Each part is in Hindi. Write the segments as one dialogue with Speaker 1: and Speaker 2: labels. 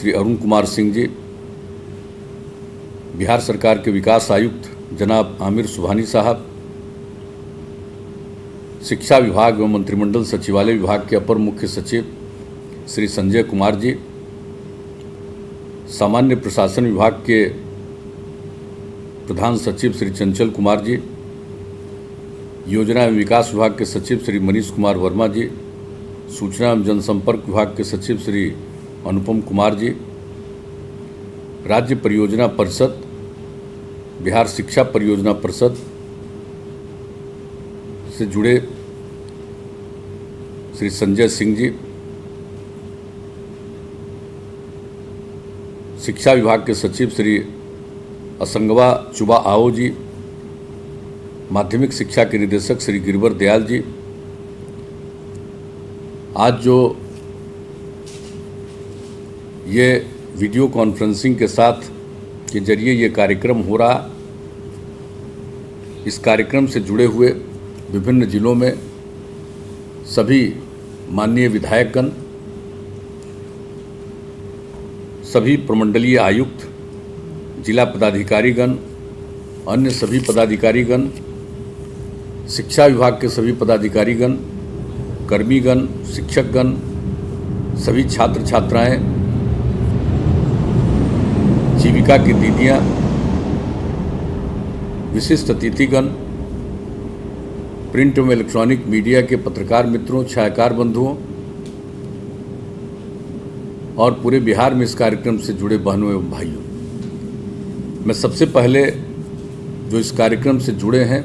Speaker 1: श्री अरुण कुमार सिंह जी, बिहार सरकार के विकास आयुक्त जनाब आमिर सुबहानी साहब, शिक्षा विभाग एवं मंत्रिमंडल सचिवालय विभाग के अपर मुख्य सचिव श्री संजय कुमार जी, सामान्य प्रशासन विभाग के प्रधान सचिव श्री चंचल कुमार जी, योजना एवं विकास विभाग के सचिव श्री मनीष कुमार वर्मा जी, सूचना एवं जनसंपर्क विभाग के सचिव श्री अनुपम कुमार जी, राज्य परियोजना परिषद, बिहार शिक्षा परियोजना परिषद से जुड़े श्री संजय सिंह जी, शिक्षा विभाग के सचिव श्री असंगवा चुबा आओ जी, माध्यमिक शिक्षा के निदेशक श्री गिरवर दयाल जी। आज जो ये वीडियो कॉन्फ्रेंसिंग के साथ के जरिए ये कार्यक्रम हो रहा, इस कार्यक्रम से जुड़े हुए विभिन्न जिलों में सभी माननीय विधायकगण, सभी प्रमंडलीय आयुक्त, जिला पदाधिकारीगण, अन्य सभी पदाधिकारीगण, शिक्षा विभाग के सभी पदाधिकारीगण, कर्मीगण, शिक्षकगण, सभी छात्र छात्राएं, जीविका की दीदियां, विशिष्ट अतिथिगण, प्रिंट एवं इलेक्ट्रॉनिक मीडिया के पत्रकार मित्रों, छायाकार बंधुओं और पूरे बिहार में इस कार्यक्रम से जुड़े बहनों एवं भाइयों, मैं सबसे पहले जो इस कार्यक्रम से जुड़े हैं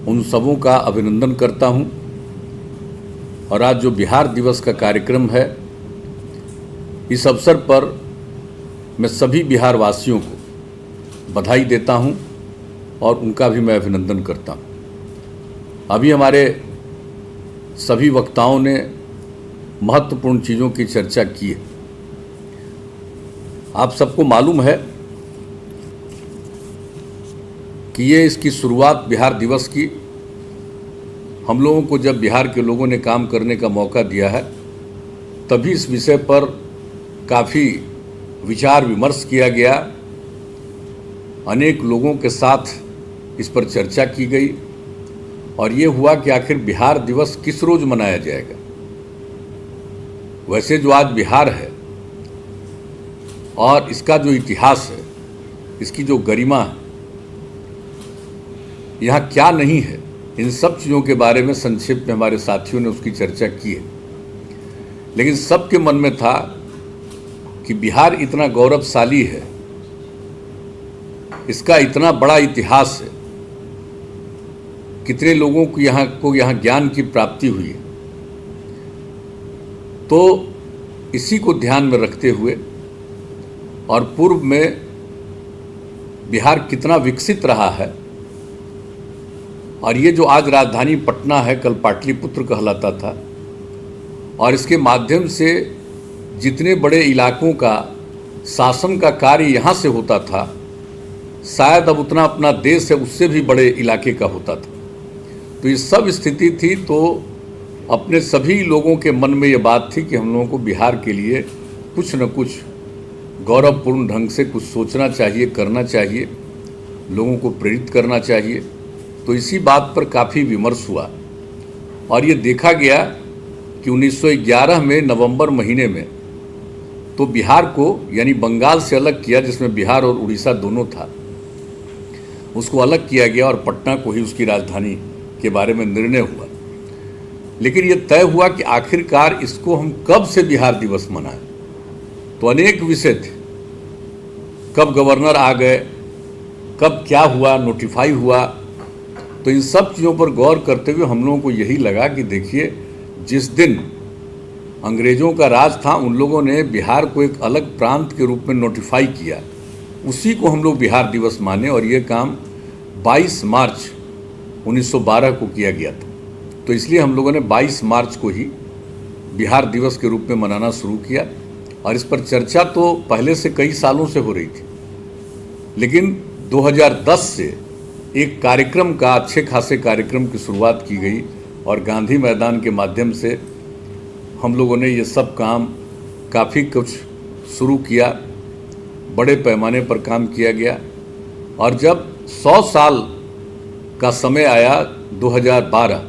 Speaker 1: उन सबों का अभिनंदन करता हूं। और आज जो बिहार दिवस का कार्यक्रम है, इस अवसर पर मैं सभी बिहार वासियों को बधाई देता हूं और उनका भी मैं अभिनंदन करता हूं। अभी हमारे सभी वक्ताओं ने महत्वपूर्ण चीज़ों की चर्चा की है। आप सबको मालूम है कि ये इसकी शुरुआत बिहार दिवस की हम लोगों को जब बिहार के लोगों ने काम करने का मौका दिया है, तभी इस विषय पर काफ़ी विचार विमर्श किया गया, अनेक लोगों के साथ इस पर चर्चा की गई और ये हुआ कि आखिर बिहार दिवस किस रोज़ मनाया जाएगा। वैसे जो आज बिहार है और इसका जो इतिहास है, इसकी जो गरिमा है, यहाँ क्या नहीं है, इन सब चीज़ों के बारे में संक्षेप में हमारे साथियों ने उसकी चर्चा की है। लेकिन सबके मन में था कि बिहार इतना गौरवशाली है, इसका इतना बड़ा इतिहास है, कितने लोगों को यहाँ ज्ञान की प्राप्ति हुई है। तो इसी को ध्यान में रखते हुए और पूर्व में बिहार कितना विकसित रहा है, और ये जो आज राजधानी पटना है, कल पाटलिपुत्र कहलाता था, और इसके माध्यम से जितने बड़े इलाकों का शासन का कार्य यहाँ से होता था, शायद अब उतना अपना देश है उससे भी बड़े इलाके का होता था। तो ये सब स्थिति थी। तो अपने सभी लोगों के मन में ये बात थी कि हम लोगों को बिहार के लिए कुछ न कुछ गौरवपूर्ण ढंग से कुछ सोचना चाहिए, करना चाहिए, लोगों को प्रेरित करना चाहिए। तो इसी बात पर काफ़ी विमर्श हुआ और ये देखा गया कि 1911 में नवंबर महीने में तो बिहार को यानी बंगाल से अलग किया, जिसमें बिहार और उड़ीसा दोनों था, उसको अलग किया गया और पटना को ही उसकी राजधानी के बारे में निर्णय हुआ। लेकिन ये तय हुआ कि आखिरकार इसको हम कब से बिहार दिवस मनाएं। तो अनेक विषय थे, कब गवर्नर आ गए, कब क्या हुआ, नोटिफाई हुआ। तो इन सब चीज़ों पर गौर करते हुए हम लोगों को यही लगा कि देखिए, जिस दिन अंग्रेज़ों का राज था उन लोगों ने बिहार को एक अलग प्रांत के रूप में नोटिफाई किया, उसी को हम लोग बिहार दिवस माने। और ये काम 22 मार्च 1912 को किया गया था। तो इसलिए हम लोगों ने 22 मार्च को ही बिहार दिवस के रूप में मनाना शुरू किया। और इस पर चर्चा तो पहले से कई सालों से हो रही थी, लेकिन 2010 से एक कार्यक्रम का, अच्छे खासे कार्यक्रम की शुरुआत की गई और गांधी मैदान के माध्यम से हम लोगों ने ये सब काम काफ़ी कुछ शुरू किया, बड़े पैमाने पर काम किया गया। और जब 100 साल का समय आया 2012,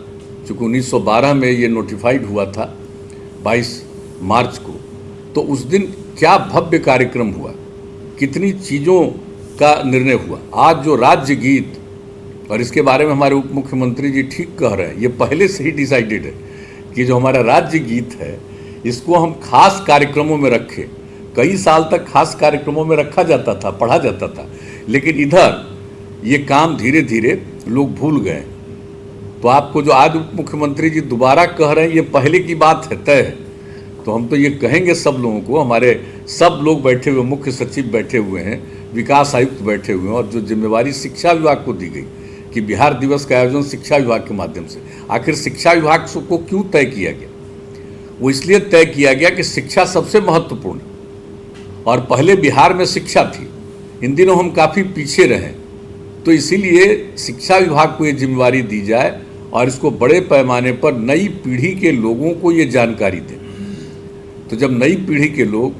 Speaker 1: चूँकि 1912 में ये नोटिफाइड हुआ था 22 मार्च को, तो उस दिन क्या भव्य कार्यक्रम हुआ, कितनी चीज़ों का निर्णय हुआ। आज जो राज्य गीत, और इसके बारे में हमारे उप मुख्यमंत्री जी ठीक कह रहे हैं, ये पहले से ही डिसाइडेड है कि जो हमारा राज्य गीत है इसको हम खास कार्यक्रमों में रखें। कई साल तक खास कार्यक्रमों में रखा जाता था, पढ़ा जाता था, लेकिन इधर ये काम धीरे धीरे लोग भूल गए। तो आपको जो आज उप मुख्यमंत्री जी दोबारा कह रहे हैं, ये पहले की बात है, तय है। तो हम तो ये कहेंगे सब लोगों को, हमारे सब लोग बैठे हुए, मुख्य सचिव बैठे हुए हैं, विकास आयुक्त बैठे हुए हैं, और जो जिम्मेवारी शिक्षा विभाग को दी गई कि बिहार दिवस का आयोजन शिक्षा विभाग के माध्यम से, आखिर शिक्षा विभाग को क्यों तय किया गया? वो इसलिए तय किया गया कि शिक्षा सबसे महत्वपूर्ण, और पहले बिहार में शिक्षा थी, इन दिनों हम काफ़ी पीछे रहे, तो इसीलिए शिक्षा विभाग को ये जिम्मेवारी दी जाए और इसको बड़े पैमाने पर नई पीढ़ी के लोगों को ये जानकारी दें। तो जब नई पीढ़ी के लोग,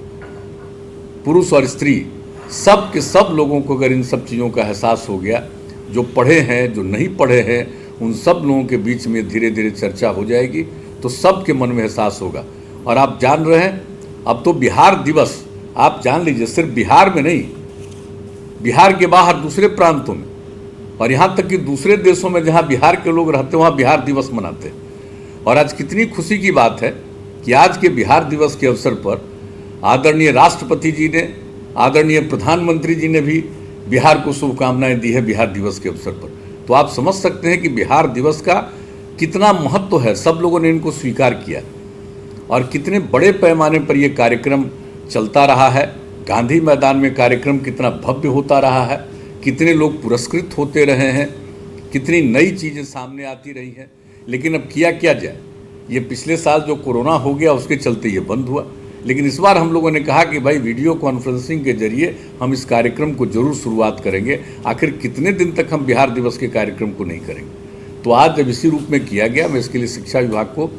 Speaker 1: पुरुष और स्त्री, सब के सब लोगों को अगर इन सब चीज़ों का एहसास हो गया, जो पढ़े हैं, जो नहीं पढ़े हैं, उन सब लोगों के बीच में धीरे धीरे चर्चा हो जाएगी, तो सबके मन में एहसास होगा। और आप जान रहे हैं, अब तो बिहार दिवस, आप जान लीजिए, सिर्फ बिहार में नहीं, बिहार के बाहर दूसरे प्रांतों में, और यहाँ तक कि दूसरे देशों में जहाँ बिहार के लोग रहते हैं वहाँ बिहार दिवस मनाते हैं। और आज कितनी खुशी की बात है कि आज के बिहार दिवस के अवसर पर आदरणीय राष्ट्रपति जी ने, आदरणीय प्रधानमंत्री जी ने भी बिहार को शुभकामनाएं दी है बिहार दिवस के अवसर पर। तो आप समझ सकते हैं कि बिहार दिवस का कितना महत्व है, सब लोगों ने इनको स्वीकार किया, और कितने बड़े पैमाने पर यह कार्यक्रम चलता रहा है। गांधी मैदान में कार्यक्रम कितना भव्य होता रहा है, कितने लोग पुरस्कृत होते रहे हैं, कितनी नई चीज़ें सामने आती रही हैं। लेकिन अब किया क्या जाए, ये पिछले साल जो कोरोना हो गया उसके चलते ये बंद हुआ, लेकिन इस बार हम लोगों ने कहा कि भाई वीडियो कॉन्फ्रेंसिंग के जरिए हम इस कार्यक्रम को जरूर शुरुआत करेंगे। आखिर कितने दिन तक हम बिहार दिवस के कार्यक्रम को नहीं करेंगे। तो आज जब इसी रूप में किया गया, मैं इसके लिए शिक्षा विभाग को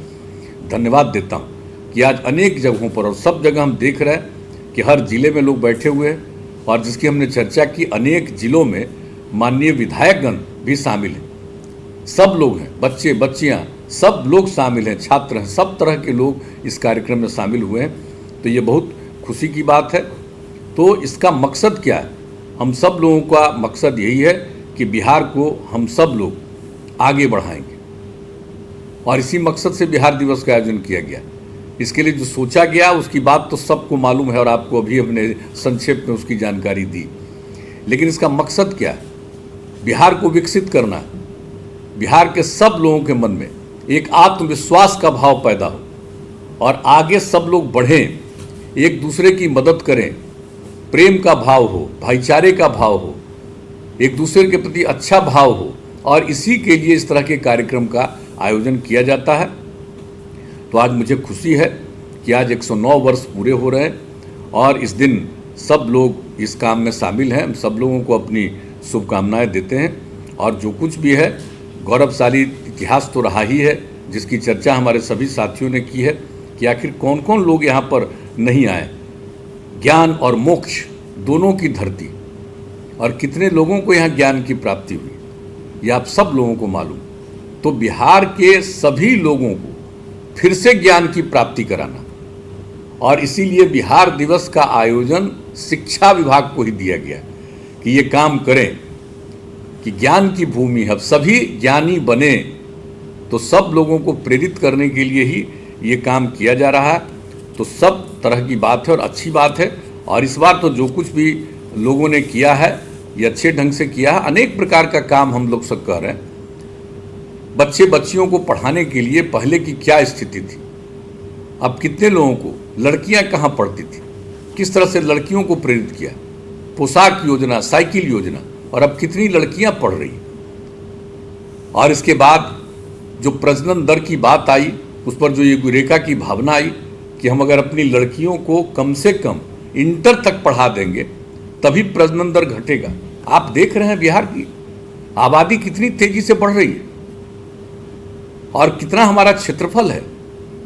Speaker 1: धन्यवाद देता हूँ कि आज अनेक जगहों पर, और सब जगह हम देख रहे हैं कि हर जिले में लोग बैठे हुए हैं, और जिसकी हमने चर्चा की, अनेक जिलों में माननीय विधायकगण भी शामिल हैं, सब लोग हैं, बच्चे बच्चियाँ सब लोग शामिल हैं, छात्र हैं, सब तरह के लोग इस कार्यक्रम में शामिल हुए हैं। तो ये बहुत खुशी की बात है। तो इसका मकसद क्या है? हम सब लोगों का मकसद यही है कि बिहार को हम सब लोग आगे बढ़ाएंगे, और इसी मकसद से बिहार दिवस का आयोजन किया गया। इसके लिए जो सोचा गया उसकी बात तो सबको मालूम है, और आपको अभी हमने संक्षेप में उसकी जानकारी दी। लेकिन इसका मकसद क्या है? बिहार को विकसित करना है, बिहार के सब लोगों के मन में एक आत्मविश्वास का भाव पैदा हो, और आगे सब लोग बढ़ें, एक दूसरे की मदद करें, प्रेम का भाव हो, भाईचारे का भाव हो, एक दूसरे के प्रति अच्छा भाव हो, और इसी के लिए इस तरह के कार्यक्रम का आयोजन किया जाता है। तो आज मुझे खुशी है कि आज 109 वर्ष पूरे हो रहे हैं, और इस दिन सब लोग इस काम में शामिल हैं। सब लोगों को अपनी शुभकामनाएं देते हैं, और जो कुछ भी है, गौरवशाली इतिहास तो रहा ही है, जिसकी चर्चा हमारे सभी साथियों ने की है कि आखिर कौन कौन लोग यहाँ पर नहीं आए। ज्ञान और मोक्ष दोनों की धरती, और कितने लोगों को यहाँ ज्ञान की प्राप्ति हुई, ये आप सब लोगों को मालूम। तो बिहार के सभी लोगों को फिर से ज्ञान की प्राप्ति कराना, और इसीलिए बिहार दिवस का आयोजन शिक्षा विभाग को ही दिया गया कि ये काम करें कि ज्ञान की भूमि है, अब सभी ज्ञानी बने। तो सब लोगों को प्रेरित करने के लिए ही ये काम किया जा रहा है। तो सब तरह की बात है और अच्छी बात है। और इस बार तो जो कुछ भी लोगों ने किया है ये अच्छे ढंग से किया है। अनेक प्रकार का काम हम लोग सब कर रहे हैं। बच्चे बच्चियों को पढ़ाने के लिए पहले की क्या स्थिति थी, अब कितने लोगों को, लड़कियां कहाँ पढ़ती थी, किस तरह से लड़कियों को प्रेरित किया, पोशाक योजना, साइकिल योजना, और अब कितनी लड़कियां पढ़ रही। और इसके बाद जो प्रजनन दर की बात आई, उस पर जो ये यूरेका की भावना आई कि हम अगर अपनी लड़कियों को कम से कम इंटर तक पढ़ा देंगे तभी प्रजनन दर घटेगा। आप देख रहे हैं बिहार की आबादी कितनी तेजी से बढ़ रही है और कितना हमारा क्षेत्रफल है,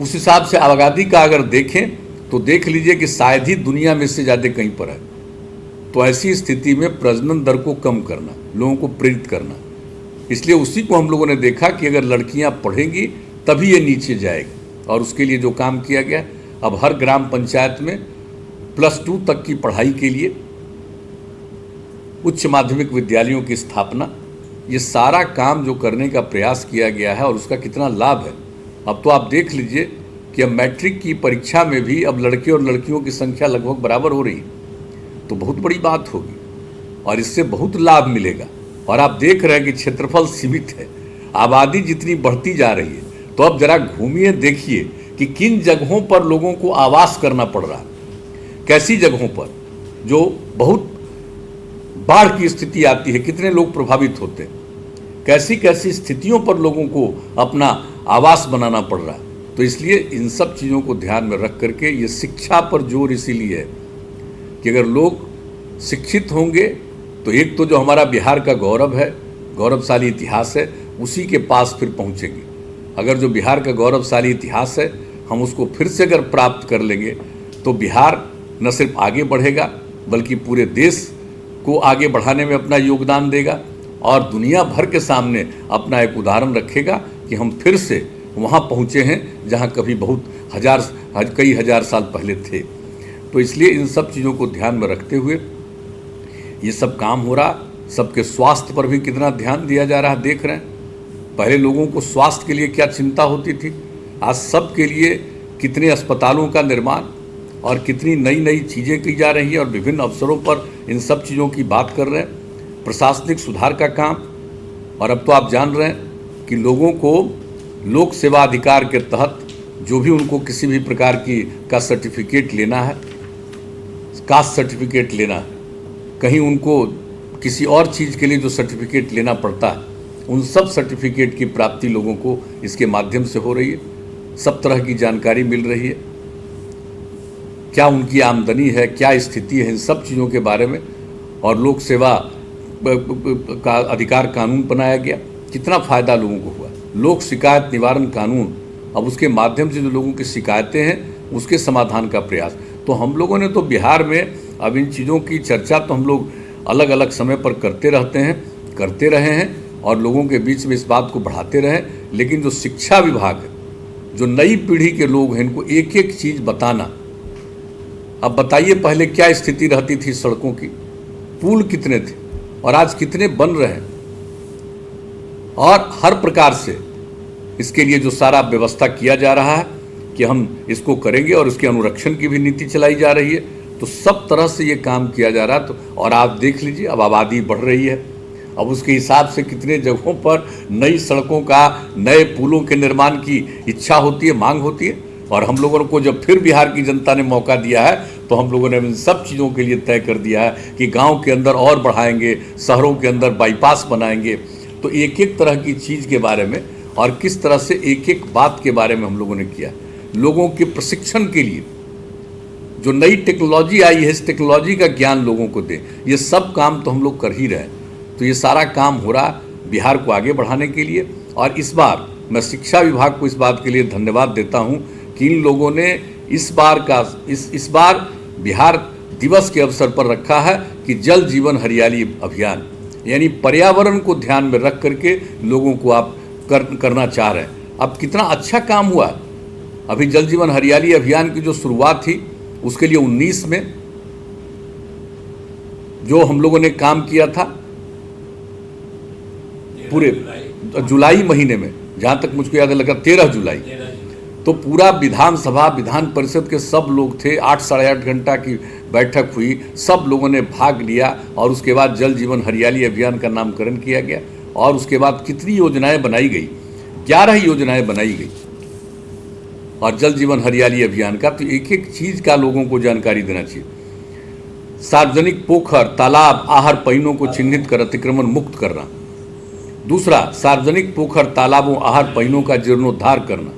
Speaker 1: उस हिसाब से आबादी का अगर देखें तो देख लीजिए कि शायद ही दुनिया में इससे ज़्यादा कहीं पर है। तो ऐसी स्थिति में प्रजनन दर को कम करना, लोगों को प्रेरित करना, इसलिए उसी को हम लोगों ने देखा कि अगर लड़कियां पढ़ेंगी तभी ये नीचे जाएगी। और उसके लिए जो काम किया गया, अब हर ग्राम पंचायत में +2 तक की पढ़ाई के लिए उच्च माध्यमिक विद्यालयों की स्थापना, ये सारा काम जो करने का प्रयास किया गया है और उसका कितना लाभ है। अब तो आप देख लीजिए कि अब मैट्रिक की परीक्षा में भी अब लड़के और लड़कियों की संख्या लगभग बराबर हो रही है, तो बहुत बड़ी बात होगी और इससे बहुत लाभ मिलेगा। और आप देख रहे हैं कि क्षेत्रफल सीमित है, आबादी जितनी बढ़ती जा रही है, तो अब जरा घूमिए, देखिए कि किन जगहों पर लोगों को आवास करना पड़ रहा है, कैसी जगहों पर जो बहुत बाढ़ की स्थिति आती है, कितने लोग प्रभावित होते हैं, कैसी कैसी स्थितियों पर लोगों को अपना आवास बनाना पड़ रहा है। तो इसलिए इन सब चीज़ों को ध्यान में रख करके ये शिक्षा पर जोर इसीलिए है कि अगर लोग शिक्षित होंगे तो एक तो जो हमारा बिहार का गौरव है, गौरवशाली इतिहास है, उसी के पास फिर पहुंचेंगे। अगर जो बिहार का गौरवशाली इतिहास है हम उसको फिर से अगर प्राप्त कर लेंगे तो बिहार न सिर्फ आगे बढ़ेगा बल्कि पूरे देश को आगे बढ़ाने में अपना योगदान देगा और दुनिया भर के सामने अपना एक उदाहरण रखेगा कि हम फिर से वहाँ पहुँचे हैं जहाँ कभी कई हजार साल पहले थे। तो इसलिए इन सब चीज़ों को ध्यान में रखते हुए ये सब काम हो रहा। सबके स्वास्थ्य पर भी कितना ध्यान दिया जा रहा है, देख रहे हैं। पहले लोगों को स्वास्थ्य के लिए क्या चिंता होती थी, आज सबके लिए कितने अस्पतालों का निर्माण और कितनी नई नई चीज़ें की जा रही हैं और विभिन्न अवसरों पर इन सब चीज़ों की बात कर रहे हैं। प्रशासनिक सुधार का काम, और अब तो आप जान रहे हैं कि लोगों को लोक सेवा अधिकार के तहत जो भी उनको किसी भी प्रकार का सर्टिफिकेट लेना है, कास्ट सर्टिफिकेट लेना है, कहीं उनको किसी और चीज़ के लिए जो सर्टिफिकेट लेना पड़ता है, उन सब सर्टिफिकेट की प्राप्ति लोगों को इसके माध्यम से हो रही है। सब तरह की जानकारी मिल रही है, क्या उनकी आमदनी है, क्या स्थिति है, इन सब चीज़ों के बारे में। और लोक सेवा का अधिकार कानून बनाया गया, कितना फ़ायदा लोगों को हुआ। लोक शिकायत निवारण कानून, अब उसके माध्यम से जो लोगों की शिकायतें हैं उसके समाधान का प्रयास। तो हम लोगों ने तो बिहार में अब इन चीज़ों की चर्चा तो हम लोग अलग अलग समय पर करते रहे हैं और लोगों के बीच में इस बात को बढ़ाते रहे। लेकिन जो शिक्षा विभाग है, जो नई पीढ़ी के लोग हैं, इनको एक एक चीज़ बताना। अब बताइए पहले क्या स्थिति रहती थी सड़कों की, पुल कितने थे और आज कितने बन रहे हैं। और हर प्रकार से इसके लिए जो सारा व्यवस्था किया जा रहा है कि हम इसको करेंगे और इसके अनुरक्षण की भी नीति चलाई जा रही है, तो सब तरह से ये काम किया जा रहा है। तो और आप देख लीजिए अब आबादी बढ़ रही है, अब उसके हिसाब से कितने जगहों पर नई सड़कों का, नए पुलों के निर्माण की इच्छा होती है, मांग होती है। और हम लोगों को जब फिर बिहार की जनता ने मौका दिया है तो हम लोगों ने इन सब चीज़ों के लिए तय कर दिया है कि गांव के अंदर और बढ़ाएंगे, शहरों के अंदर बाईपास बनाएंगे। तो एक एक तरह की चीज़ के बारे में और किस तरह से एक एक बात के बारे में हम लोगों ने किया। लोगों के प्रशिक्षण के लिए जो नई टेक्नोलॉजी आई है, इस टेक्नोलॉजी का ज्ञान लोगों को दें, ये सब काम तो हम लोग कर ही रहे हैं। तो ये सारा काम हो रहा बिहार को आगे बढ़ाने के लिए। और इस बार मैं शिक्षा विभाग को इस बात के लिए धन्यवाद देता हूँ कि इन लोगों ने इस बार बिहार दिवस के अवसर पर रखा है कि जल जीवन हरियाली अभियान, यानी पर्यावरण को ध्यान में रख करके लोगों को आप करना चाह रहे हैं। अब कितना अच्छा काम हुआ। अभी जल जीवन हरियाली अभियान की जो शुरुआत थी उसके लिए 19 में जो हम लोगों ने काम किया था, पूरे जुलाई महीने में, जहाँ तक मुझको याद लगा 13 जुलाई, तो पूरा विधानसभा, विधान परिषद के सब लोग थे, 8 साढ़े 8 घंटा की बैठक हुई, सब लोगों ने भाग लिया। और उसके बाद जल जीवन हरियाली अभियान का नामकरण किया गया। और उसके बाद कितनी योजनाएं बनाई गई, 11 योजनाएं बनाई गई और जल जीवन हरियाली अभियान का। तो एक एक चीज़ का लोगों को जानकारी देना चाहिए। सार्वजनिक पोखर, तालाब, आहर पइनों को चिन्हित कर अतिक्रमण मुक्त करना। दूसरा, सार्वजनिक पोखर, तालाबों, आहर पइनों का जीर्णोद्धार करना।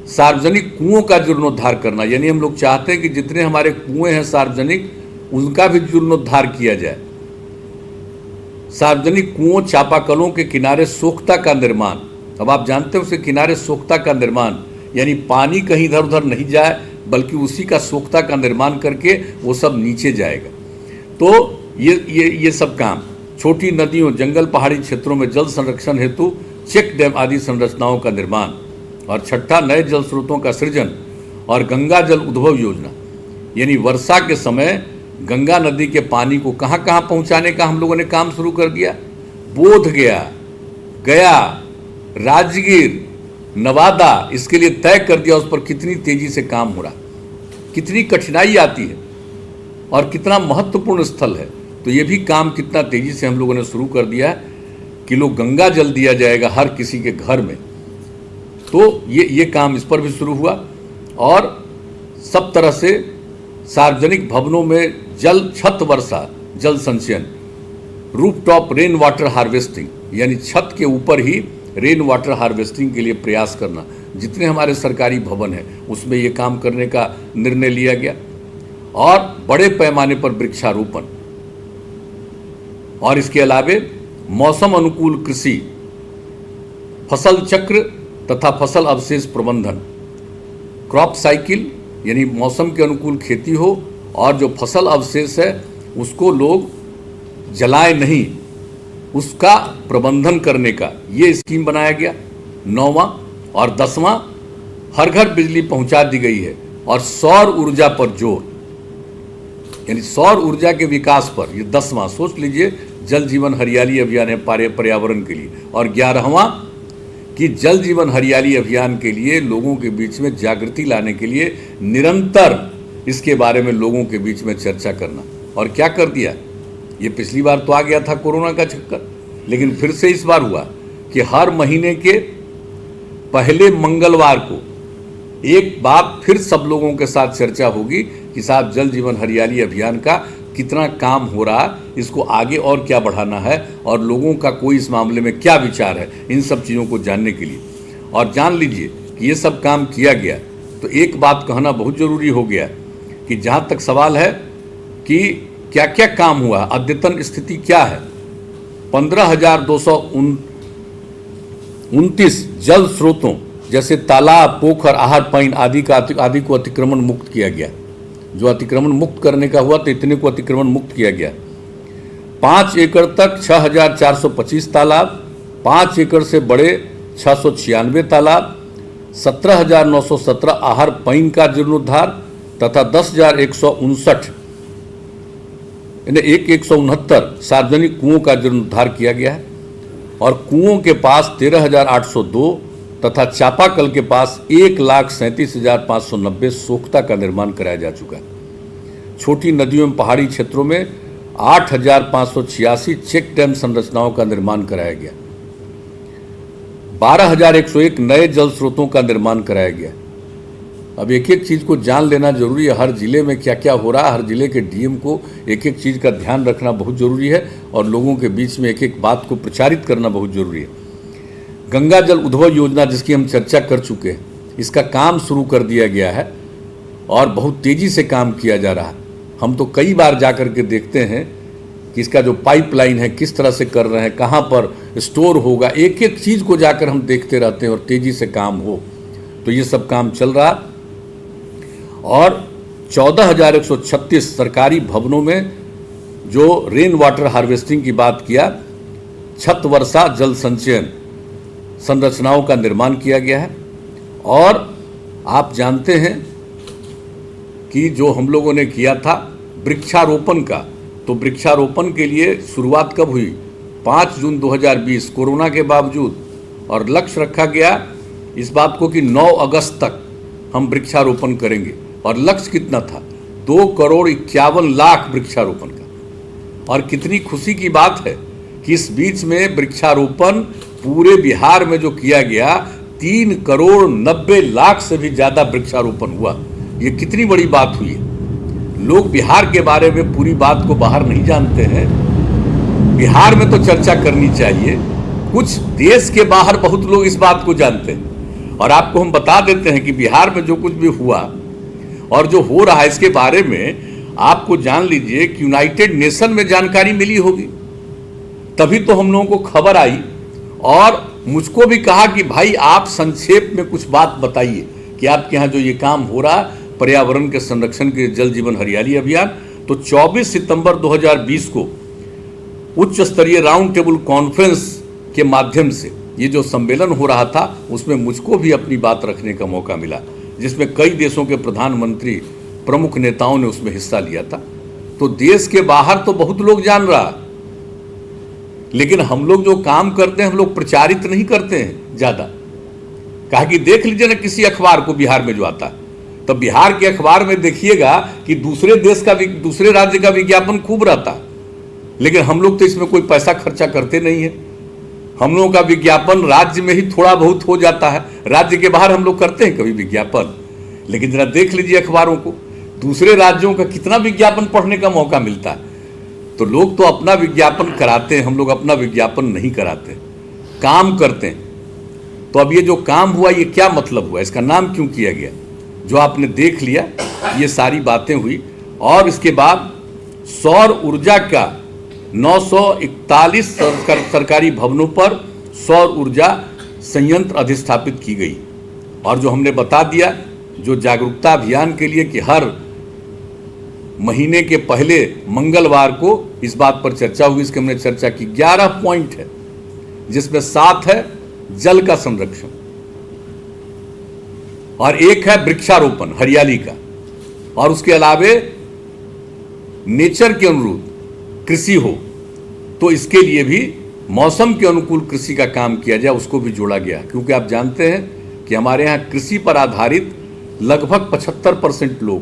Speaker 1: सार्वजनिक कुओं का जीर्णोद्धार करना, यानी हम लोग चाहते हैं कि जितने हमारे कुएं हैं सार्वजनिक, उनका भी जीर्णोद्धार किया जाए। सार्वजनिक कुओं, चापाकलों के किनारे सोख्ता का निर्माण। अब आप जानते हैं उसके किनारे सोख्ता का निर्माण, यानी पानी कहीं इधर उधर नहीं जाए, बल्कि उसी का सोख्ता का निर्माण करके वो सब नीचे जाएगा। तो ये सब काम, छोटी नदियों, जंगल, पहाड़ी क्षेत्रों में जल संरक्षण हेतु चेक डैम आदि संरचनाओं का निर्माण, और छठा नए जल स्रोतों का सृजन और गंगा जल उद्भव योजना, यानी वर्षा के समय गंगा नदी के पानी को कहाँ कहाँ पहुँचाने का हम लोगों ने काम शुरू कर दिया। बोधगया, गया, राजगीर, नवादा, इसके लिए तय कर दिया। उस पर कितनी तेजी से काम हो रहा, कितनी कठिनाई आती है और कितना महत्वपूर्ण स्थल है। तो ये भी काम कितना तेजी से हम लोगों ने शुरू कर दिया कि लोग गंगा जल दिया जाएगा हर किसी के घर में। तो ये काम इस पर भी शुरू हुआ। और सब तरह से सार्वजनिक भवनों में जल छत वर्षा जल संचयन, रूफटॉप रेन वाटर हार्वेस्टिंग, यानी छत के ऊपर ही रेन वाटर हार्वेस्टिंग के लिए प्रयास करना। जितने हमारे सरकारी भवन हैं उसमें ये काम करने का निर्णय लिया गया। और बड़े पैमाने पर वृक्षारोपण, और इसके अलावे मौसम अनुकूल कृषि, फसल चक्र तथा फसल अवशेष प्रबंधन, क्रॉप साइकिल, यानी मौसम के अनुकूल खेती हो और जो फसल अवशेष है उसको लोग जलाए नहीं, उसका प्रबंधन करने का ये स्कीम बनाया गया। 9वां और 10वां, हर घर बिजली पहुंचा दी गई है। और सौर ऊर्जा पर जोर, यानी सौर ऊर्जा के विकास पर ये 10वां। सोच लीजिए, जल जीवन हरियाली अभियान है पर्यावरण के लिए। और 11वां कि जल जीवन हरियाली अभियान के लिए लोगों के बीच में जागृति लाने के लिए निरंतर इसके बारे में लोगों के बीच में चर्चा करना। और क्या कर दिया, ये पिछली बार तो आ गया था कोरोना का चक्कर, लेकिन फिर से इस बार हुआ कि हर महीने के पहले मंगलवार को एक बार फिर सब लोगों के साथ चर्चा होगी कि साहब जल जीवन हरियाली अभियान का कितना काम हो रहा, इसको आगे और क्या बढ़ाना है, और लोगों का कोई इस मामले में क्या विचार है, इन सब चीज़ों को जानने के लिए। और जान लीजिए कि ये सब काम किया गया तो एक बात कहना बहुत ज़रूरी हो गया कि जहाँ तक सवाल है कि क्या क्या काम हुआ, अद्यतन स्थिति क्या है। 15,229 जल स्रोतों जैसे तालाब, पोखर, आहर, पाइन आदि को अतिक्रमण मुक्त किया गया। जो अतिक्रमण मुक्त करने का हुआ तो इतने को अतिक्रमण मुक्त किया गया। 5 एकड़ तक 6,425 तालाब, 5 एकड़ से बड़े 696 तालाब, 17,917 आहर पाइन का जीर्णोद्धार तथा 10,159 यानी 169 सार्वजनिक कुओं का जीर्णोद्धार किया गया है। और कुओं के पास 13,802 तथा चापाकल के पास 1,37,590 सोख्ता का निर्माण कराया जा चुका है। छोटी नदियों एवं पहाड़ी क्षेत्रों में 8,586 चेक डैम संरचनाओं का निर्माण कराया गया। 12,101 नए जल स्रोतों का निर्माण कराया गया। अब एक एक चीज़ को जान लेना जरूरी है, हर जिले में क्या क्या हो रहा है, हर जिले के डीएम को एक एक चीज़ का ध्यान रखना बहुत ज़रूरी है और लोगों के बीच में एक एक बात को प्रचारित करना बहुत ज़रूरी है। गंगा जल उद्भव योजना जिसकी हम चर्चा कर चुके हैं, इसका काम शुरू कर दिया गया है और बहुत तेज़ी से काम किया जा रहा है। हम तो कई बार जा कर के देखते हैं कि इसका जो पाइपलाइन है किस तरह से कर रहे हैं, कहाँ पर स्टोर होगा, एक एक चीज़ को जाकर हम देखते रहते हैं और तेज़ी से काम हो। तो ये सब काम चल रहा। और 14,136 सरकारी भवनों में जो रेन वाटर हार्वेस्टिंग की बात किया, छत वर्षा जल संचयन संरचनाओं का निर्माण किया गया है। और आप जानते हैं कि जो हम लोगों ने किया था वृक्षारोपण का, तो वृक्षारोपण के लिए शुरुआत कब हुई? 5 जून 2020 कोरोना के बावजूद। और लक्ष्य रखा गया इस बात को कि 9 अगस्त तक हम वृक्षारोपण करेंगे। और लक्ष्य कितना था? 2,51,00,000 वृक्षारोपण का। और कितनी खुशी की बात है कि इस बीच में वृक्षारोपण पूरे बिहार में जो किया गया, 3,90,00,000 से भी ज़्यादा वृक्षारोपण हुआ। ये कितनी बड़ी बात हुई है। लोग बिहार के बारे में पूरी बात को बाहर नहीं जानते हैं। बिहार में तो चर्चा करनी चाहिए, कुछ देश के बाहर बहुत लोग इस बात को जानते हैं। और आपको हम बता देते हैं कि बिहार में जो कुछ भी हुआ और जो हो रहा है इसके बारे में आपको जान लीजिए कि यूनाइटेड नेशन में जानकारी मिली होगी, तभी तो हम लोगों को खबर आई। और मुझको भी कहा कि भाई आप संक्षेप में कुछ बात बताइए कि आपके यहाँ जो ये काम हो रहा पर्यावरण के संरक्षण के जल जीवन हरियाली अभियान। तो 24 सितंबर 2020 को उच्च स्तरीय राउंड टेबल कॉन्फ्रेंस के माध्यम से ये जो सम्मेलन हो रहा था, उसमें मुझको भी अपनी बात रखने का मौका मिला, जिसमें कई देशों के प्रधानमंत्री, प्रमुख नेताओं ने उसमें हिस्सा लिया था। तो देश के बाहर तो बहुत लोग जान रहा, लेकिन हम लोग जो काम करते हैं हम लोग प्रचारित नहीं करते हैं ज़्यादा। कहा कि देख लीजिए ना किसी अखबार को बिहार में जो आता है, तो बिहार के अखबार में देखिएगा कि दूसरे देश का, दूसरे राज्य का विज्ञापन खूब रहता है, लेकिन हम लोग तो इसमें कोई पैसा खर्चा करते नहीं है। हम लोगों का विज्ञापन राज्य में ही थोड़ा बहुत हो जाता है, राज्य के बाहर हम लोग करते हैं कभी विज्ञापन? लेकिन जरा देख लीजिए अखबारों को, दूसरे राज्यों का कितना विज्ञापन पढ़ने का मौका मिलता है। तो लोग तो अपना विज्ञापन कराते हैं, हम लोग अपना विज्ञापन नहीं कराते, काम करते हैं। तो अब ये जो काम हुआ, ये क्या मतलब हुआ, इसका नाम क्यों किया गया, जो आपने देख लिया, ये सारी बातें हुई। और इसके बाद सौर ऊर्जा का 941 सरकारी भवनों पर सौर ऊर्जा संयंत्र अधिस्थापित की गई। और जो हमने बता दिया, जो जागरूकता अभियान के लिए कि हर महीने के पहले मंगलवार को इस बात पर चर्चा होगी, इसकी हमने चर्चा की। 11 पॉइंट है, जिसमें 7 है जल का संरक्षण और 1 है वृक्षारोपण हरियाली का, और उसके अलावे नेचर के अनुरूप कृषि हो, तो इसके लिए भी मौसम के अनुकूल कृषि का काम किया जाए, उसको भी जोड़ा गया। क्योंकि आप जानते हैं कि हमारे यहाँ कृषि पर आधारित लगभग 75% लोग,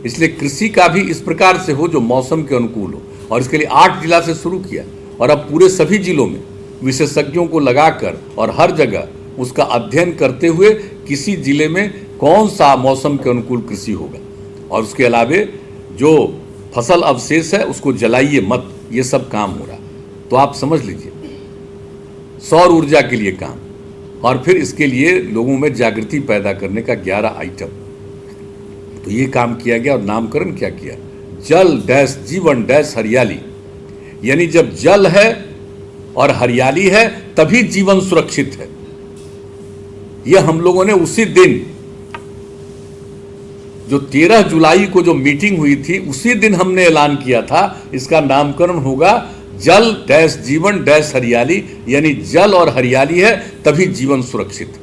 Speaker 1: इसलिए कृषि का भी इस प्रकार से हो जो मौसम के अनुकूल हो। और इसके लिए 8 जिला से शुरू किया, और अब पूरे सभी जिलों में विशेषज्ञों को लगाकर और हर जगह उसका अध्ययन करते हुए किसी जिले में कौन सा मौसम के अनुकूल कृषि होगा। और उसके अलावे जो फसल अवशेष है उसको जलाइए मत, ये सब काम हो रहा। तो आप समझ लीजिए, सौर ऊर्जा के लिए काम, और फिर इसके लिए लोगों में जागृति पैदा करने का 11 आइटम, तो ये काम किया गया। और नामकरण क्या किया, जल डैश जीवन डैश हरियाली, यानी जब जल है और हरियाली है तभी जीवन सुरक्षित है। यह हम लोगों ने उसी दिन, जो 13 जुलाई को जो मीटिंग हुई थी, उसी दिन हमने ऐलान किया था, इसका नामकरण होगा जल डैश जीवन डैश हरियाली, यानी जल और हरियाली है तभी जीवन सुरक्षित।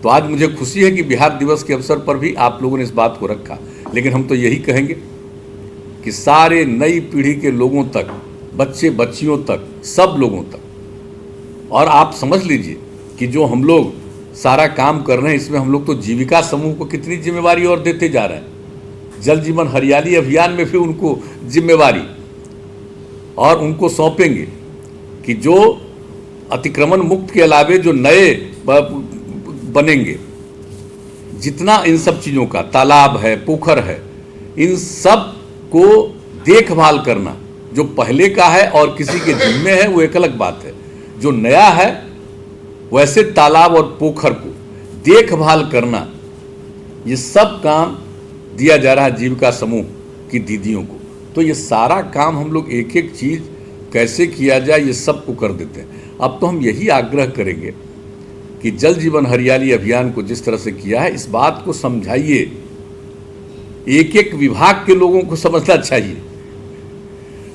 Speaker 1: तो आज मुझे खुशी है कि बिहार दिवस के अवसर पर भी आप लोगों ने इस बात को रखा। लेकिन हम तो यही कहेंगे कि सारे नई पीढ़ी के लोगों तक, बच्चे बच्चियों तक, सब लोगों तक, और आप समझ लीजिए कि जो हम लोग सारा काम कर रहे हैं, इसमें हम लोग तो जीविका समूह को कितनी जिम्मेवारी और देते जा रहे हैं। जल जीवन हरियाली अभियान में भी उनको जिम्मेवारी और उनको सौंपेंगे कि जो अतिक्रमण मुक्त के अलावे जो नए बनेंगे, जितना इन सब चीज़ों का, तालाब है, पोखर है, इन सब को देखभाल करना, जो पहले का है और किसी के जिम्मे है वो एक अलग बात है। जो नया है वैसे तालाब और पोखर को देखभाल करना, ये सब काम दिया जा रहा है जीविका समूह की दीदियों को। तो ये सारा काम हम लोग एक एक चीज़ कैसे किया जाए ये सब को कर देते हैं। अब तो हम यही आग्रह करेंगे कि जल जीवन हरियाली अभियान को जिस तरह से किया है, इस बात को समझाइए, एक एक विभाग के लोगों को समझना चाहिए।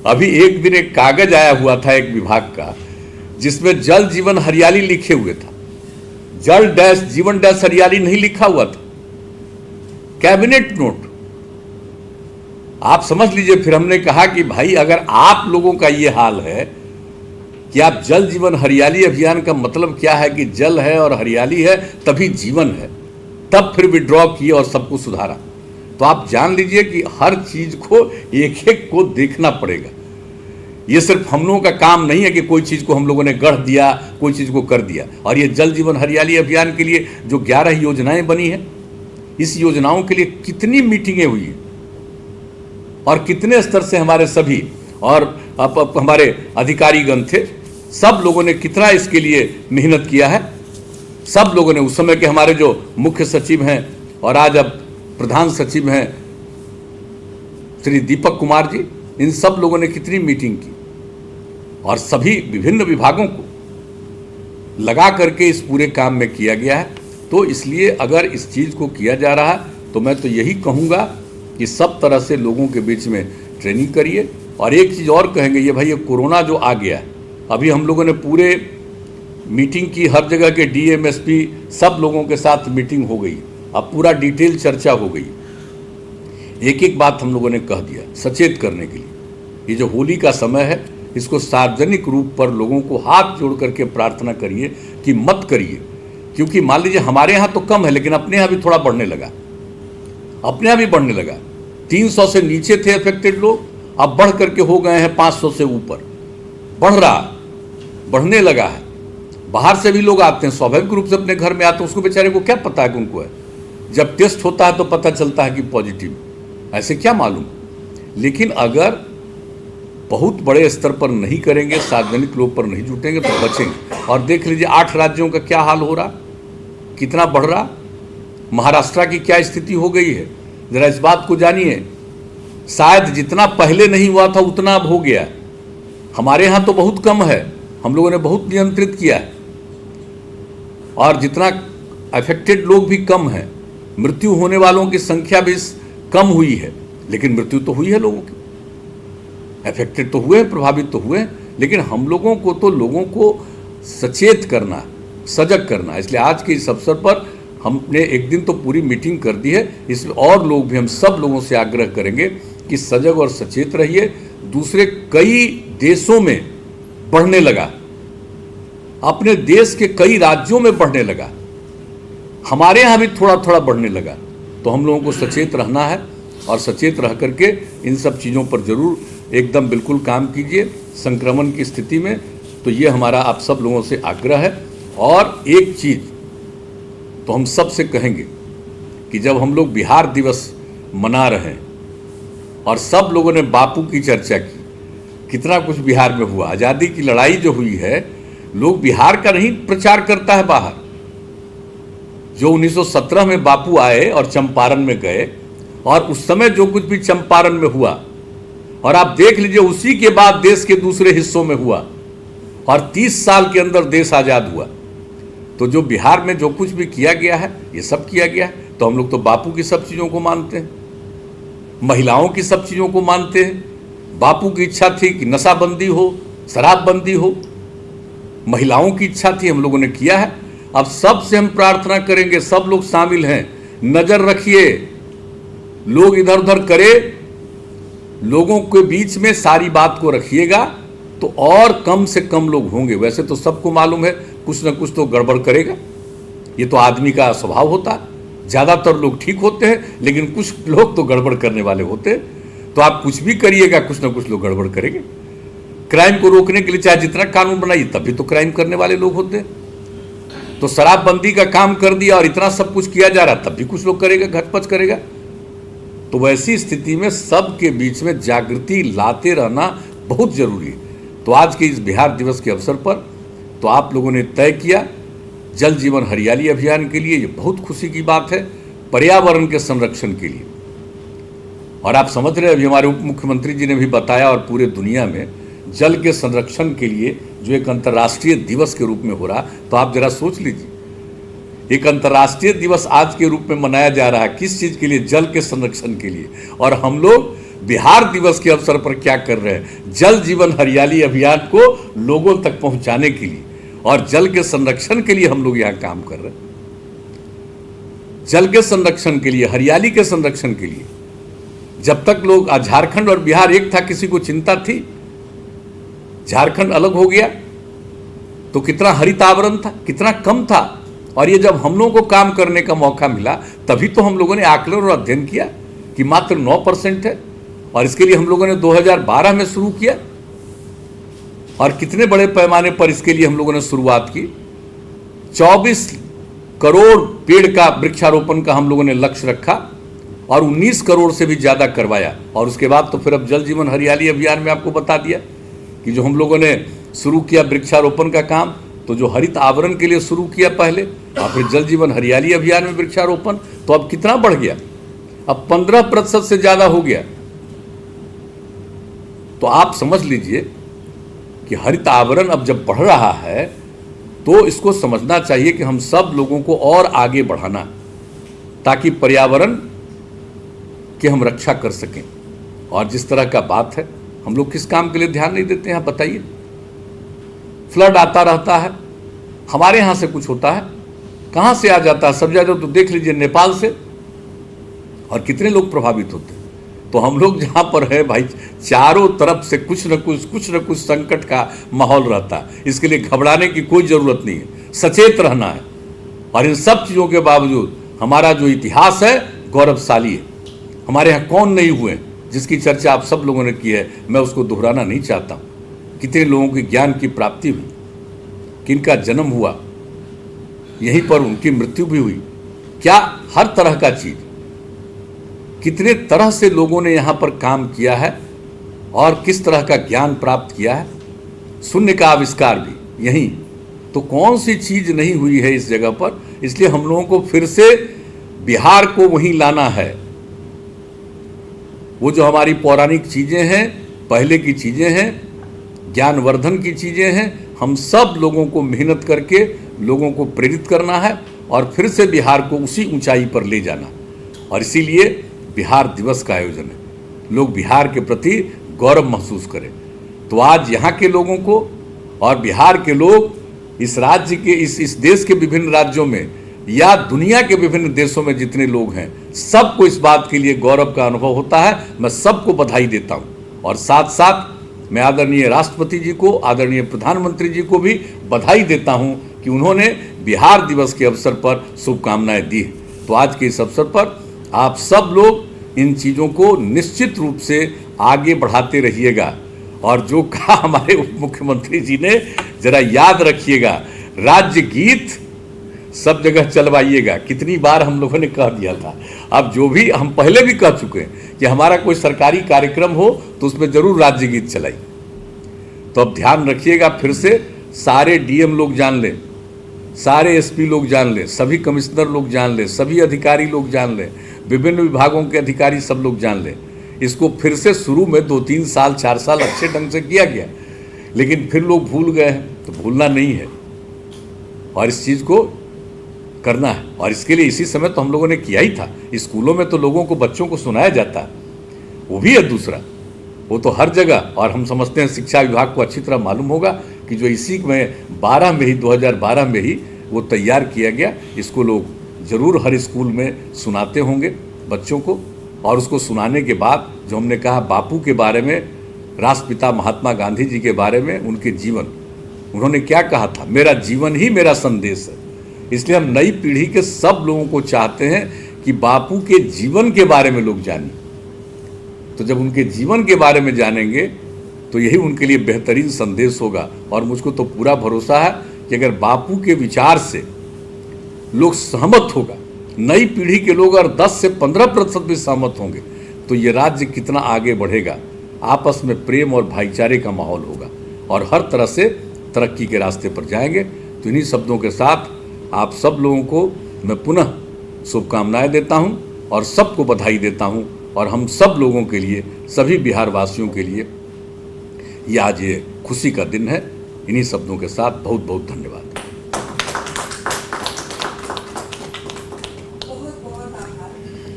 Speaker 1: अभी एक दिन एक कागज आया हुआ था एक विभाग का, जिसमें जल जीवन हरियाली लिखे हुए था, जल डैश जीवन डैश हरियाली नहीं लिखा हुआ था, कैबिनेट नोट। आप समझ लीजिए। फिर हमने कहा कि भाई अगर आप लोगों का ये हाल है कि आप जल जीवन हरियाली अभियान का मतलब क्या है कि जल है और हरियाली है तभी जीवन है, तब फिर विड्रॉ किए और सब कुछ सुधारा। तो आप जान लीजिए कि हर चीज को एक एक को देखना पड़ेगा। ये सिर्फ हम लोगों का काम नहीं है कि कोई चीज़ को हम लोगों ने गढ़ दिया, कोई चीज़ को कर दिया। और ये जल जीवन हरियाली अभियान के लिए जो 11 योजनाएं बनी हैं, इस योजनाओं के लिए कितनी मीटिंगें हुई हैं और कितने स्तर से हमारे सभी और हमारे अधिकारीगण थे, सब लोगों ने कितना इसके लिए मेहनत किया है। सब लोगों ने, उस समय के हमारे जो मुख्य सचिव हैं और आज अब प्रधान सचिव हैं श्री दीपक कुमार जी, इन सब लोगों ने कितनी मीटिंग की और सभी विभिन्न विभागों को लगा करके इस पूरे काम में किया गया है। तो इसलिए अगर इस चीज़ को किया जा रहा है तो मैं तो यही कहूँगा कि सब तरह से लोगों के बीच में ट्रेनिंग करिए। और एक चीज़ और कहेंगे, ये भाई ये कोरोना जो आ गया, अभी हम लोगों ने पूरे मीटिंग की, हर जगह के डीएम एसपी सब लोगों के साथ मीटिंग हो गई, अब पूरा डिटेल चर्चा हो गई। एक एक बात हम लोगों ने कह दिया सचेत करने के लिए। ये जो होली का समय है, इसको सार्वजनिक रूप पर लोगों को हाथ जोड़ करके प्रार्थना करिए कि मत करिए, क्योंकि मान लीजिए हमारे यहाँ तो कम है, लेकिन अपने यहाँ भी थोड़ा बढ़ने लगा, अपने यहाँ भी बढ़ने लगा। 300 से नीचे थे अफेक्टेड लोग, अब बढ़ करके हो गए हैं 500 से ऊपर, बढ़ रहा, बढ़ने लगा है। बाहर से भी लोग आते हैं, स्वाभाविक रूप से अपने घर में आते हैं, उसको बेचारे को क्या पता है कि उनको है। जब टेस्ट होता है तो पता चलता है कि पॉजिटिव, ऐसे क्या मालूम। लेकिन अगर बहुत बड़े स्तर पर नहीं करेंगे, सार्वजनिक लोग पर नहीं जुटेंगे तो बचेंगे। और देख लीजिए 8 राज्यों का क्या हाल हो रहा, कितना बढ़ रहा। महाराष्ट्र की क्या स्थिति हो गई है, जरा इस बात को जानिए। शायद जितना पहले नहीं हुआ था उतना अब हो गया। हमारे यहाँ तो बहुत कम है, हम लोगों ने बहुत नियंत्रित किया है, और जितना अफेक्टेड लोग भी कम हैं, मृत्यु होने वालों की संख्या भी कम हुई है, लेकिन मृत्यु तो हुई है लोगों की। अफेक्टेड तो हुए, प्रभावित तो हुए, लेकिन हम लोगों को तो लोगों को सचेत करना, सजग करना। इसलिए आज के इस अवसर पर हमने एक दिन तो पूरी मीटिंग कर दी है, इसमें और लोग भी, हम सब लोगों से आग्रह करेंगे कि सजग और सचेत रहिए। दूसरे कई देशों में बढ़ने लगा, अपने देश के कई राज्यों में बढ़ने लगा, हमारे यहाँ भी थोड़ा थोड़ा बढ़ने लगा। तो हम लोगों को सचेत रहना है, और सचेत रह करके इन सब चीज़ों पर जरूर एकदम बिल्कुल काम कीजिए संक्रमण की स्थिति में। तो ये हमारा आप सब लोगों से आग्रह है। और एक चीज़ तो हम सब से कहेंगे कि जब हम लोग बिहार दिवस मना रहे हैं और सब लोगों ने बापू की चर्चा की, कितना कुछ बिहार में हुआ, आज़ादी की लड़ाई जो हुई है, लोग बिहार का नहीं प्रचार करता है बाहर। जो 1917 में बापू आए और चंपारण में गए, और उस समय जो कुछ भी चंपारण में हुआ, और आप देख लीजिए उसी के बाद देश के दूसरे हिस्सों में हुआ, और 30 साल के अंदर देश आज़ाद हुआ। तो जो बिहार में जो कुछ भी किया गया है, ये सब किया गया है। तो हम लोग तो बापू की सब चीज़ों को मानते हैं, महिलाओं की सब चीज़ों को मानते हैं। बापू की इच्छा थी कि नशाबंदी हो, शराबबंदी हो, महिलाओं की इच्छा थी, हम लोगों ने किया है। अब सबसे हम प्रार्थना करेंगे, सब लोग शामिल हैं, नज़र रखिए, लोग इधर उधर करे, लोगों के बीच में सारी बात को रखिएगा, तो और कम से कम लोग होंगे। वैसे तो सबको मालूम है कुछ न कुछ तो गड़बड़ करेगा, ये तो आदमी का स्वभाव होता है। ज़्यादातर लोग ठीक होते हैं, लेकिन कुछ लोग तो गड़बड़ करने वाले होते हैं। तो आप कुछ भी करिएगा, कुछ न कुछ लोग गड़बड़ करेंगे। क्राइम को रोकने के लिए चाहे जितना कानून बनाइए, तब भी तो क्राइम करने वाले लोग होते हैं। तो शराबबंदी का काम कर दिया और इतना सब कुछ किया जा रहा, तब भी कुछ लोग करेगा, घटपच करेगा। तो वैसी स्थिति में सबके बीच में जागृति लाते रहना बहुत जरूरी है। तो आज के इस बिहार दिवस के अवसर पर तो आप लोगों ने तय किया जल जीवन हरियाली अभियान के लिए, ये बहुत खुशी की बात है, पर्यावरण के संरक्षण के लिए। और आप समझ रहे हैं, अभी हमारे उप मुख्यमंत्री जी ने भी बताया, और पूरे दुनिया में जल के संरक्षण के लिए जो एक अंतर्राष्ट्रीय दिवस के रूप में हो रहा, तो आप जरा सोच लीजिए, एक अंतर्राष्ट्रीय दिवस आज के रूप में मनाया जा रहा है, किस चीज़ के लिए? जल के संरक्षण के लिए। और हम लोग बिहार दिवस के अवसर पर क्या कर रहे हैं? जल जीवन हरियाली अभियान को लोगों तक पहुंचाने के लिए और जल के संरक्षण के लिए हम लोग यहाँ काम कर रहे हैं। जल के संरक्षण के लिए, हरियाली के संरक्षण के लिए। जब तक लोग झारखंड और बिहार एक था, किसी को चिंता थी? झारखंड अलग हो गया तो कितना हरित आवरण था, कितना कम था। और ये जब हम लोगों को काम करने का मौका मिला, तभी तो हम लोगों ने आकलन और अध्ययन किया कि मात्र 9% है। और इसके लिए हम लोगों ने 2012 में शुरू किया, और कितने बड़े पैमाने पर इसके लिए हम लोगों ने शुरुआत की। 24 करोड़ पेड़ का वृक्षारोपण का हम लोगों ने लक्ष्य रखा, और 19 करोड़ से भी ज़्यादा करवाया। और उसके बाद तो फिर अब जल जीवन हरियाली अभियान में आपको बता दिया कि जो हम लोगों ने शुरू किया वृक्षारोपण का काम, तो जो हरित आवरण के लिए शुरू किया पहले, और फिर जल जीवन हरियाली अभियान में वृक्षारोपण, तो अब कितना बढ़ गया? अब 15% से ज़्यादा हो गया। तो आप समझ लीजिए कि हरित आवरण अब जब बढ़ रहा है, तो इसको समझना चाहिए कि हम सब लोगों को और आगे बढ़ाना, ताकि पर्यावरण कि हम रक्षा कर सकें। और जिस तरह का बात है, हम लोग किस काम के लिए ध्यान नहीं देते हैं, बताइए। फ्लड आता रहता है, हमारे यहाँ से कुछ होता है, कहाँ से आ जाता है? सब ज़्यादा तो देख लीजिए नेपाल से, और कितने लोग प्रभावित होते हैं। तो हम लोग जहाँ पर है भाई, चारों तरफ से कुछ न कुछ संकट का माहौल रहता है। इसके लिए घबराने की कोई ज़रूरत नहीं है, सचेत रहना है। और इन सब चीज़ों के बावजूद हमारा जो इतिहास है गौरवशाली है। हमारे यहाँ कौन नहीं हुए जिसकी चर्चा आप सब लोगों ने की है, मैं उसको दोहराना नहीं चाहता हूँ। कितने लोगों के ज्ञान की प्राप्ति हुई, किनका जन्म हुआ, यहीं पर उनकी मृत्यु भी हुई। क्या हर तरह का चीज़, कितने तरह से लोगों ने यहाँ पर काम किया है और किस तरह का ज्ञान प्राप्त किया है। शून्य का आविष्कार भी यहीं, तो कौन सी चीज़ नहीं हुई है इस जगह पर। इसलिए हम लोगों को फिर से बिहार को वहीं लाना है। वो जो हमारी पौराणिक चीज़ें हैं, पहले की चीज़ें हैं, ज्ञानवर्धन की चीज़ें हैं, हम सब लोगों को मेहनत करके लोगों को प्रेरित करना है और फिर से बिहार को उसी ऊंचाई पर ले जाना। और इसीलिए बिहार दिवस का आयोजन है, लोग बिहार के प्रति गौरव महसूस करें। तो आज यहाँ के लोगों को और बिहार के लोग इस राज्य के, इस देश के विभिन्न राज्यों में या दुनिया के विभिन्न देशों में जितने लोग हैं, सबको इस बात के लिए गौरव का अनुभव होता है। मैं सबको बधाई देता हूँ और साथ साथ मैं आदरणीय राष्ट्रपति जी को, आदरणीय प्रधानमंत्री जी को भी बधाई देता हूँ कि उन्होंने बिहार दिवस के अवसर पर शुभकामनाएं दी। तो आज के इस अवसर पर आप सब लोग इन चीज़ों को निश्चित रूप से आगे बढ़ाते रहिएगा। और जो कहा हमारे उप मुख्यमंत्री जी ने, जरा याद रखिएगा, राज्य गीत सब जगह चलवाइएगा। कितनी बार हम लोगों ने कह दिया था, अब जो भी हम पहले भी कह चुके हैं कि हमारा कोई सरकारी कार्यक्रम हो तो उसमें जरूर राज्य गीत चलाइए। तो अब ध्यान रखिएगा, फिर से सारे डीएम लोग जान लें, सारे एसपी लोग जान लें, सभी कमिश्नर लोग जान लें, सभी अधिकारी लोग जान लें, विभिन्न विभागों के अधिकारी सब लोग जान लें। इसको फिर से शुरू में 2-3 साल 4 साल अच्छे ढंग से किया गया, लेकिन फिर लोग भूल गए हैं। तो भूलना नहीं है और इस चीज़ को करना है। और इसके लिए इसी समय तो हम लोगों ने किया ही था। स्कूलों में तो लोगों को, बच्चों को सुनाया जाता है, वो भी है दूसरा, वो तो हर जगह। और हम समझते हैं शिक्षा विभाग को अच्छी तरह मालूम होगा कि जो इसी में 2012 में ही वो तैयार किया गया, इसको लोग ज़रूर हर स्कूल में सुनाते होंगे बच्चों को। और उसको सुनाने के बाद जो हमने कहा बापू के बारे में, राष्ट्रपिता महात्मा गांधी जी के बारे में, उनके जीवन, उन्होंने क्या कहा था, मेरा जीवन ही मेरा संदेश है। इसलिए हम नई पीढ़ी के सब लोगों को चाहते हैं कि बापू के जीवन के बारे में लोग जानें। तो जब उनके जीवन के बारे में जानेंगे तो यही उनके लिए बेहतरीन संदेश होगा। और मुझको तो पूरा भरोसा है कि अगर बापू के विचार से लोग सहमत होगा, नई पीढ़ी के लोग अगर 10 से 15% भी सहमत होंगे, तो ये राज्य कितना आगे बढ़ेगा। आपस में प्रेम और भाईचारे का माहौल होगा और हर तरह से तरक्की के रास्ते पर जाएंगे। तो इन्हीं शब्दों के साथ आप सब लोगों को मैं पुनः शुभकामनाएं देता हूं और सबको बधाई देता हूं। और हम सब लोगों के लिए, सभी बिहार वासियों के लिए ये आज ये खुशी का दिन है। इन्हीं शब्दों के साथ बहुत बहुत धन्यवाद।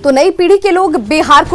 Speaker 2: तो नई पीढ़ी के लोग बिहार को